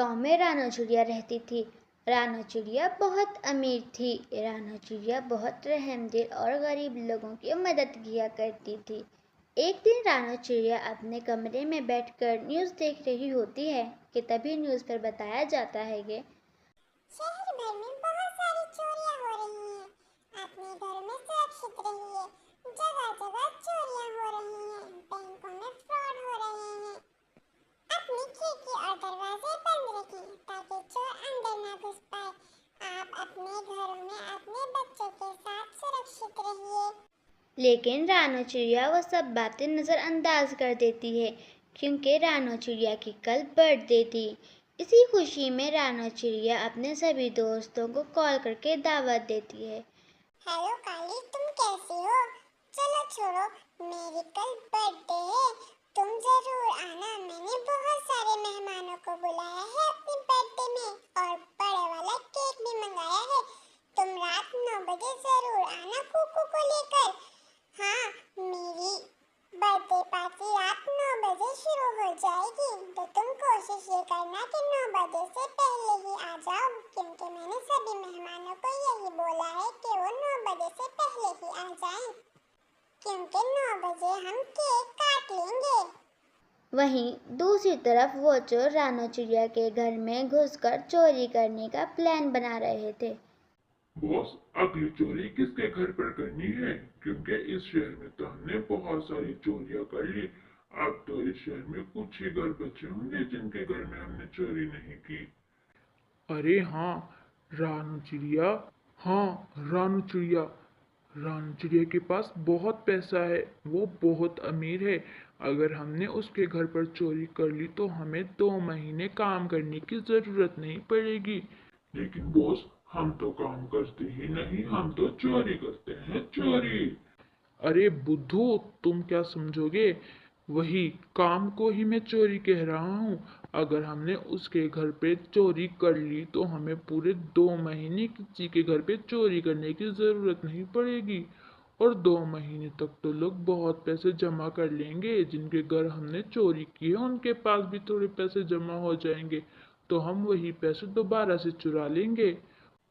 गांव में रानो चिड़िया रहती थी। रानो चिड़िया बहुत अमीर थी। रानो चिड़िया बहुत रहमदिल और गरीब लोगों की मदद किया करती थी। एक दिन रानो चिड़िया अपने कमरे में बैठकर न्यूज़ देख रही होती है कि तभी न्यूज़ पर बताया जाता है कि शहर भर में बहुत सारी चोरियां हो रही हैं। अपने घरों में सुरक्षित रहिए। जगह जगह चोरियां हो रही हैं। बैंकों में फ्रॉड हो रहे हैं। अपनी खिड़की और दरवाजे बंद रखें ताकि चोर अंदर ना घुस पाए। आप अपने घरों में अपने बच्चों के साथ सुरक्षित रहिए। लेकिन रानो चिड़िया वो सब बातें नज़रअंदाज कर देती है क्योंकि रानो चिड़िया की कल बर्थडे थी। इसी खुशी में रानो चिड़िया अपने सभी दोस्तों को कॉल करके दावत देती है। हेलो काली, तुम कैसी हो? चलो छोड़ो, मेरी कल बर्थडे है। तुम जरूर आना। मैंने बहुत सारे मेहमानों को बुलाया है अपनी बर्थडे में और बड़े वाला केक भी मंगाया है। तुम रात 9 बजे जरूर आना कुकू को लेकर। हाँ, मेरी बर्थडे पार्टी रात 9 बजे शुरू हो जाएगी, तो तुम कोशिश ये करना कि 9 बजे से पहले ही आ जाओ, क्योंकि मैंने सभी मेहमानों को यही बोला है कि वो 9 बजे से पहले ही आ जाएं, क्योंकि 9 बजे हम केक काट लेंगे। वहीं दूसरी तरफ वो चोर रानो चिड़िया के घर में घुसकर चोरी करने का प्लान बना रहे थे। बॉस, अगली चोरी किसके घर पर करनी है? क्योंकि इस शहर में तो हमने बहुत सारी चोरियां कर ली। अब तो इस शहर में कुछ ही घर बचे होंगे जिनके घर में हमने चोरी नहीं की। अरे हाँ, रानू चिड़िया। हाँ, रानू चिड़िया। रानू चिड़िया के पास बहुत पैसा है। वो बहुत अमीर है। अगर हमने उसके घर पर चोरी कर ली तो हमें 2 महीने काम करने की जरूरत नहीं पड़ेगी। लेकिन बॉस, हम तो काम करते ही नहीं, हम तो चोरी करते हैं, चोरी। अरे बुद्धू, तुम क्या समझोगे? वही काम को ही मैं चोरी कह रहा हूँ। अगर हमने उसके घर पे चोरी कर ली तो हमें पूरे 2 महीने किसी के घर पे चोरी करने की जरूरत नहीं पड़ेगी। और 2 महीने तक तो लोग बहुत पैसे जमा कर लेंगे। जिनके घर हमने चोरी की है उनके पास भी थोड़े पैसे जमा हो जाएंगे, तो हम वही पैसे दोबारा से चुरा लेंगे।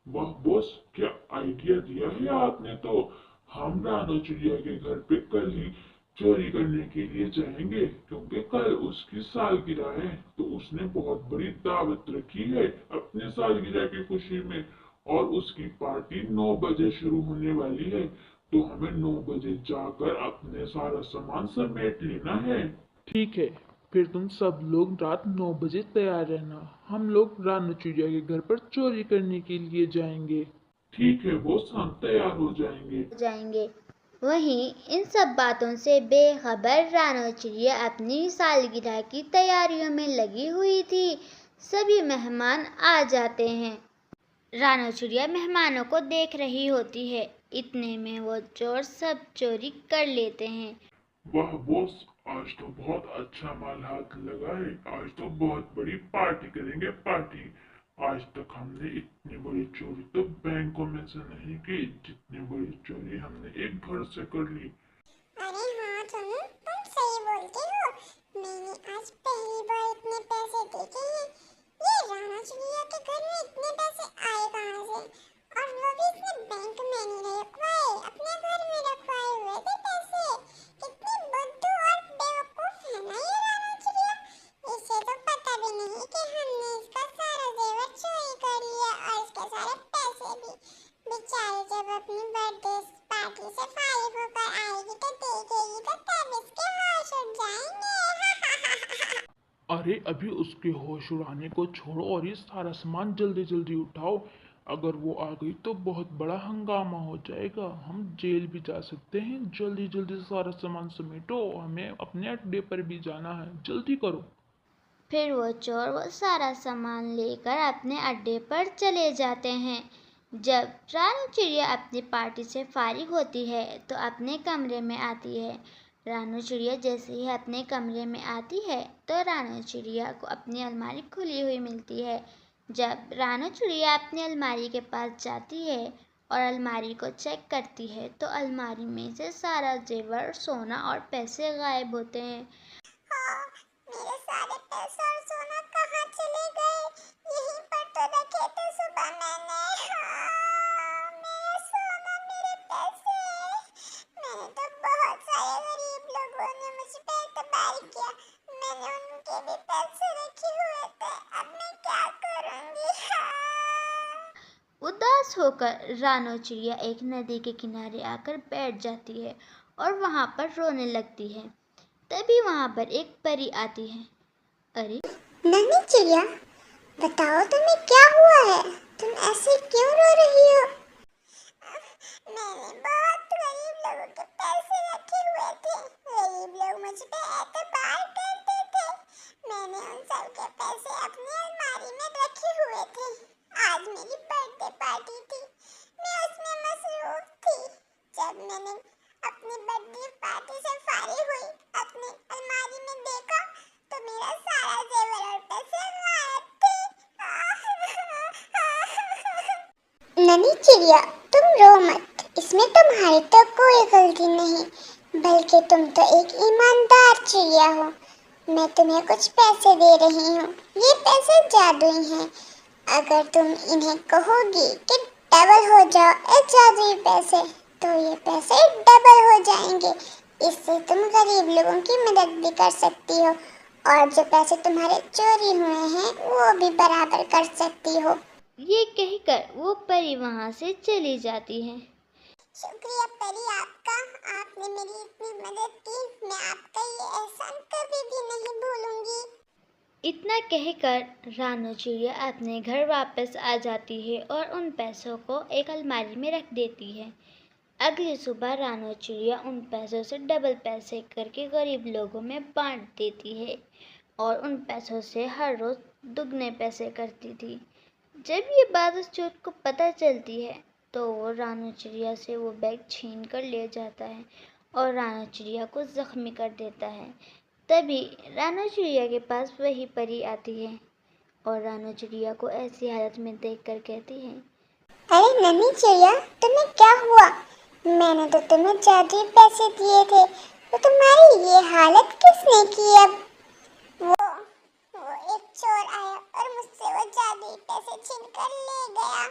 वाह बॉस, क्या आइडिया दिया है आपने तो। हम रानो चिड़िया के घर पे कल ही चोरी करने के लिए जाएंगे, क्योंकि कल उसकी सालगिरह है। तो उसने बहुत बड़ी दावत रखी है अपने सालगिरह की खुशी में, और उसकी पार्टी 9 बजे शुरू होने वाली है। तो हमें 9 बजे जाकर अपने सारा सामान समेट लेना है। ठीक है, फिर तुम सब लोग रात 9 बजे तैयार रहना। हम लोग रानू चिड़िया के घर पर चोरी करने के लिए जाएंगे। ठीक है बॉस, हम तैयार हो जाएंगे। वहीं इन सब बातों से बेखबर रानो चिड़िया अपनी सालगिरह की तैयारियों में लगी हुई थी। सभी मेहमान आ जाते हैं। रानो चिड़िया मेहमानों को देख रही होती है। इतने में वो चोर सब चोरी कर लेते हैं। वाह बॉस, आज तो बहुत अच्छा माल हाथ लगा है। आज तो बहुत बड़ी पार्टी करेंगे, पार्टी। आज तक हमने इतनी बड़ी चोरी तो बैंकों में से नहीं की, जितनी बड़ी चोरी हमने एक घर से कर ली। अरे हाँ, तुम सही बोलते हो। मैंने आज पहली बार इतने पैसे देखे हैं। ये राणा चिड़िया के घर में इतने पैसे आए कहाँ से? और वो भी इसने बैंक में नहीं रखवाए, अपने घर में रखवाए हुए थे पैसे। कितनी बुद्धू और बेवकूफ है ना ये राणा चिड़िया। इसे तो पता भी नहीं कि हमने इसका सारा जेवर चोरी कर लिया और इसके सारे पैसे भी। बेचारी जब अपनी बर्थडे पार्टी से फारिग होकर आएगी तो देखेगी तो तब इसके होश उड़ जाएंगे। अरे अभी उसके होश उड़ाने को छोड़ो और ये सारा सामान जल्दी जल्दी उठाओ। अगर वो आ गई तो बहुत बड़ा हंगामा हो जाएगा। हम जेल भी जा सकते हैं। जल्दी जल्दी सारा सामान समेटो, हमें अपने अड्डे पर भी जाना है। जल्दी करो। फिर वो चोर वो सारा सामान लेकर अपने अड्डे पर चले जाते हैं। जब रानू चिड़िया अपनी पार्टी से फारिग होती है तो अपने कमरे में आती है। रानू चिड़िया जैसे ही अपने कमरे में आती है तो रानू चिड़िया को अपनी अलमारी खुली हुई मिलती है। जब रानू चिड़िया अपनी अलमारी के पास जाती है और अलमारी को चेक करती है तो अलमारी में से सारा जेवर, सोना और पैसे गायब होते हैं। मेरे सारे पैसे और सोना कहाँ चले गए? यहीं पर तो रखे थे सुबह मैंने। हाँ, मेरा सोना, मेरे पैसे। मैंने तो बहुत सारे गरीब लोगों ने मुझ पे एतबार किया। मैंने उनके भी पैसे रखे हुए थे। अब मैं क्या करूँगी? हाँ। उदास होकर रानो चिड़िया एक नदी के किनारे आकर बैठ जाती है और वहाँ पर रोने लगती है। तभी वहाँ पर एक परी आती है। अरे, नन्ही चिड़िया, बताओ तुम्हें क्या हुआ है? तुम ऐसे क्यों रो रही हो? मैंने बहुत गरीब लोगों के पैसे रखे हुए थे। गरीब लोग मुझ पे एतबार करते थे। मैंने उन सब के पैसे अपनी अलमारी में रखे हुए थे। आज मेरी बर्थडे पार्टी थी, मैं उसमें मसरूफ थी। जब मैंने अपनी बर्थडे पार्टी से फारिग हुई, अपनी अलमारी में देखा तो मेरा सारा जेवर और पैसे गायब थे। नन्ही चिड़िया, तुम रो मत। इसमें तुम्हारी तो कोई गलती नहीं, बल्कि तुम तो एक ईमानदार चिड़िया हो। मैं तुम्हें कुछ पैसे दे रही हूँ। ये पैसे जादुई हैं। अगर तुम इन्हें कहोगी कि डबल हो जाओ ए जादुई पैसे, तो ये पैसे डबल हो जाएंगे। इससे तुम गरीब लोगों की मदद भी कर सकती हो और जो पैसे तुम्हारे चोरी हुए हैं वो भी बराबर कर सकती हो। ये कहकर वो परी वहाँ से चली जाती है। शुक्रिया परी आपका, आपने मेरी इतनी मदद की। मैं आपका ये एहसान कभी भी नहीं भूलूंगी। इतना कहकर रानो चिड़िया अपने घर वापस आ जाती है और उन पैसों को एक अलमारी में रख देती है। अगली सुबह रानो चिड़िया उन पैसों से डबल पैसे करके गरीब लोगों में बांट देती है और उन पैसों से हर रोज़ दुगने पैसे करती थी। जब ये बात उस चोर को पता चलती है तो वो रानो चिड़िया से वो बैग छीन कर ले जाता है और रानो चिड़िया को जख्मी कर देता है। तभी रानो चिड़िया के पास वही परी आती है और रानो चिड़िया को ऐसी हालत में देखकर कहती है, अरे नन्ही चिड़िया, तुम्हें क्या हुआ? मैंने तो तुम्हें जादुई पैसे दिए थे, तो तुम्हारी ये हालत किसने की? अब वो एक चोर आया और मुझसे वो जादुई पैसे छीन कर ले गया।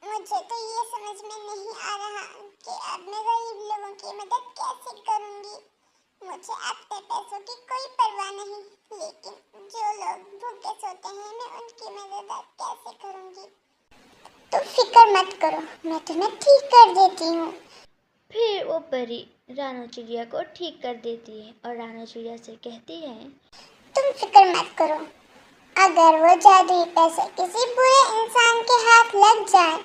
मुझे तो ये समझ में नहीं आ रहा कि अब मैं गरीब लोगों की मदद कैसे करूंगी। मुझे अपने पैसों की कोई परवाह नहीं, लेकिन जो लोग भूखे सोते हैं मैं उनकी मदद अब कैसे करूंगी? तुम फिक्र मत करो, मैं तुम्हें ठीक कर देती हूँ। फिर वो परी रानो चिड़िया को ठीक कर देती है और रानो चिड़िया से कहती है, तुम फिक्र मत करो, अगर वो जादुई पैसे किसी बुरे इंसान के हाथ लग जाए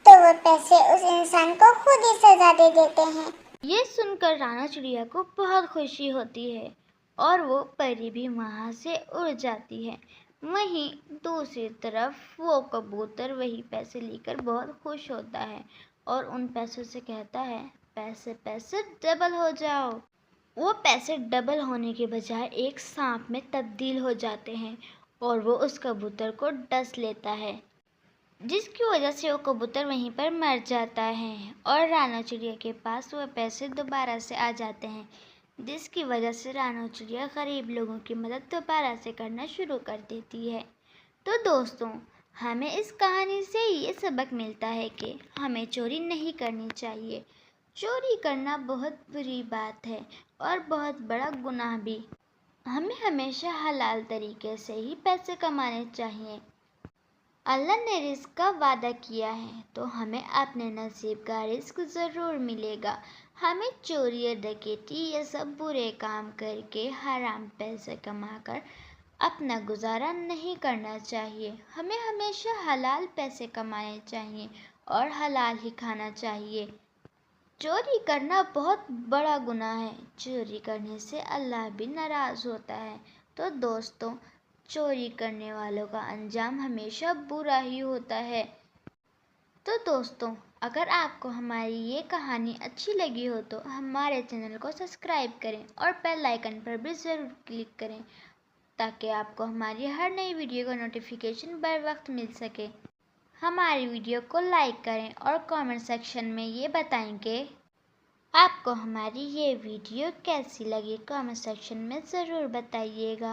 तो वो पैसे उस इंसान को खुद ही सजा दे देते हैं। ये सुनकर रानो चिड़िया को बहुत खुशी होती है और वो परी भी वहाँ से उड़ जाती है। वहीं दूसरी तरफ वो कबूतर वही पैसे लेकर बहुत खुश होता है और उन पैसों से कहता है, पैसे पैसे डबल हो जाओ। वो पैसे डबल होने के बजाय एक सांप में तब्दील हो जाते हैं और वो उस कबूतर को डस लेता है, जिसकी वजह से वो कबूतर वहीं पर मर जाता है और रानो चिड़िया के पास वो पैसे दोबारा से आ जाते हैं, जिसकी वजह से रानो चिड़िया गरीब लोगों की मदद दोबारा से करना शुरू कर देती है। तो दोस्तों, हमें इस कहानी से ये सबक मिलता है कि हमें चोरी नहीं करनी चाहिए। चोरी करना बहुत बुरी बात है और बहुत बड़ा गुनाह भी। हमें हमेशा हलाल तरीके से ही पैसे कमाने चाहिए। अल्लाह ने रिस्क का वादा किया है तो हमें अपने नसीब का रिस्क ज़रूर मिलेगा। हमें चोरी या डकैती ये सब बुरे काम करके हराम पैसे कमाकर अपना गुजारा नहीं करना चाहिए। हमें हमेशा हलाल पैसे कमाने चाहिए और हलाल ही खाना चाहिए। चोरी करना बहुत बड़ा गुनाह है। चोरी करने से अल्लाह भी नाराज़ होता है। तो दोस्तों, चोरी करने वालों का अंजाम हमेशा बुरा ही होता है। तो दोस्तों, अगर आपको हमारी ये कहानी अच्छी लगी हो तो हमारे चैनल को सब्सक्राइब करें और बेल आइकन पर भी ज़रूर क्लिक करें ताकि आपको हमारी हर नई वीडियो का नोटिफिकेशन बर वक्त मिल सके। हमारी वीडियो को लाइक करें और कमेंट सेक्शन में ये बताएं कि आपको हमारी ये वीडियो कैसी लगी कमेंट सेक्शन में ज़रूर बताइएगा।